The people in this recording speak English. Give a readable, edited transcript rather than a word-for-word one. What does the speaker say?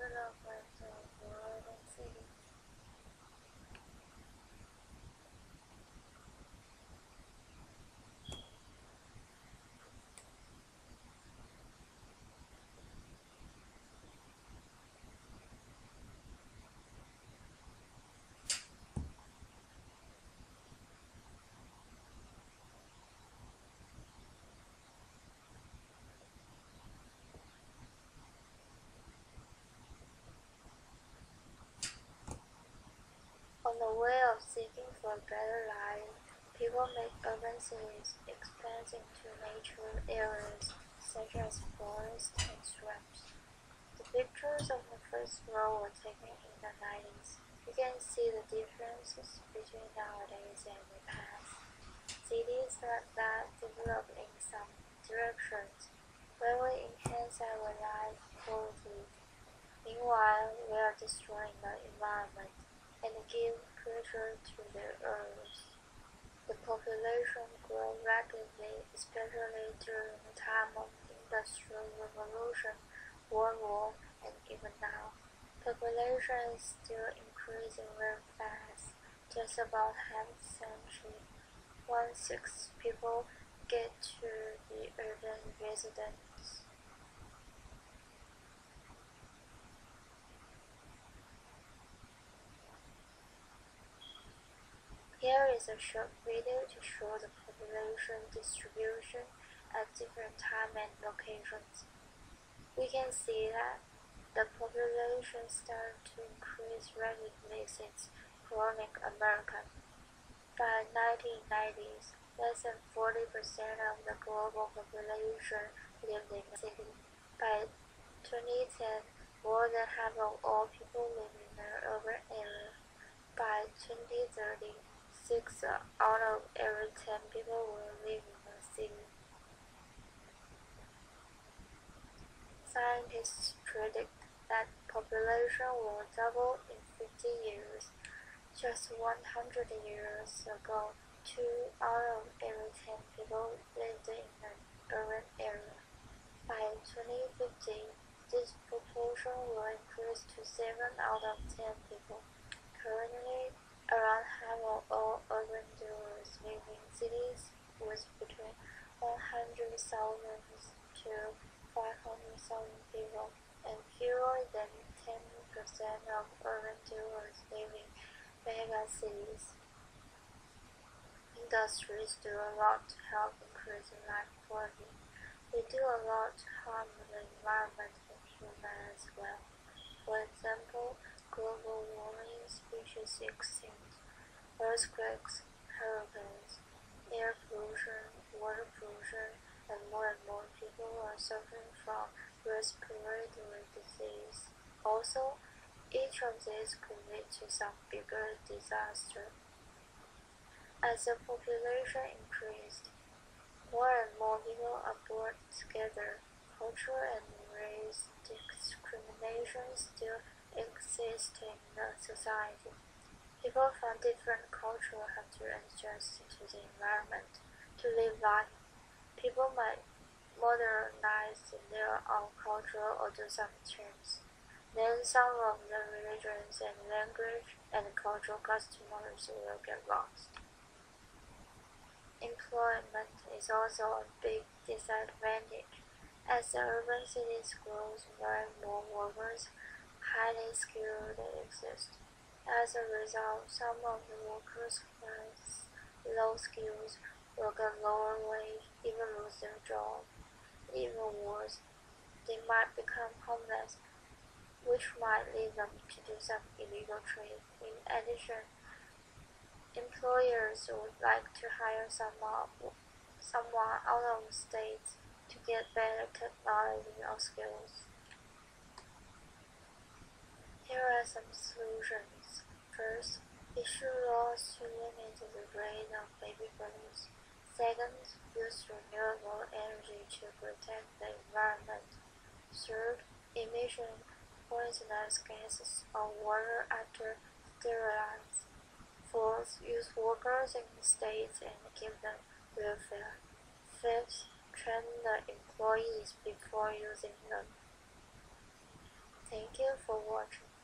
development of urban cities. On the way of seeking for a better life, people make urban cities expand into natural areas such as forests and swamps. The pictures on the first row were taken in the 90s. You can see the differences between nowadays and the past. Cities like that develop in some directions will enhance our life quality. Meanwhile, we are destroying the environment and give pressure to the earth. The population grew rapidly, especially during the time of the Industrial Revolution, World War, and even now. Population is still increasing very fast. Just about half a century, 1/6 people get to the urban residents. Here is a short video to show the population distribution at different time and locations. We can see that the population started to increase rapidly since colonial America. By 1990s, less than 40% of the global population lived in the city. By 2010, more than half of all people live in the urban area. By 2030, 6 out of every 10 people will live in the city. Scientists predict that population will double in 50 years. Just 100 years ago, 2 out of every 10 people lived in an urban area. By 2050, this proportion will increase to 7 out of 10 people. Currently, around half of all urban dwellers live in cities with between 100,000 to 500,000 people, and fewer than 10% of urban dwellers live in mega cities. Industries do a lot to help increase life quality. They do a lot to harm the environment and humans as well. For example, global warming, species extinct, earthquakes, hurricanes, air pollution, water pollution, and more people are suffering from respiratory disease. Also, each of these could lead to some bigger disaster. As the population increased, more and more people are brought together. Cultural and race discrimination still exist in the society. People from different cultures have to adjust to the environment to live life. People might modernize their own culture or do some change. Then some of the religions and language and cultural customs will get lost. Employment is also a big disadvantage. As the urban cities grow, more and more workers, highly skilled, exist. As a result, some of the workers with low skills will get lower wage, even lose their job. Even worse, they might become homeless, which might lead them to do some illegal trade. In addition, employers would like to hire someone out of state to get better technology or skills. Here are some solutions. First, issue laws to limit the rate of baby births. Second, use renewable energy to protect the environment. Third, emission poisonous gases or water after sterilized. Fourth, use workers in the states and give them welfare. Fifth, train the employees before using them. Thank you for watching.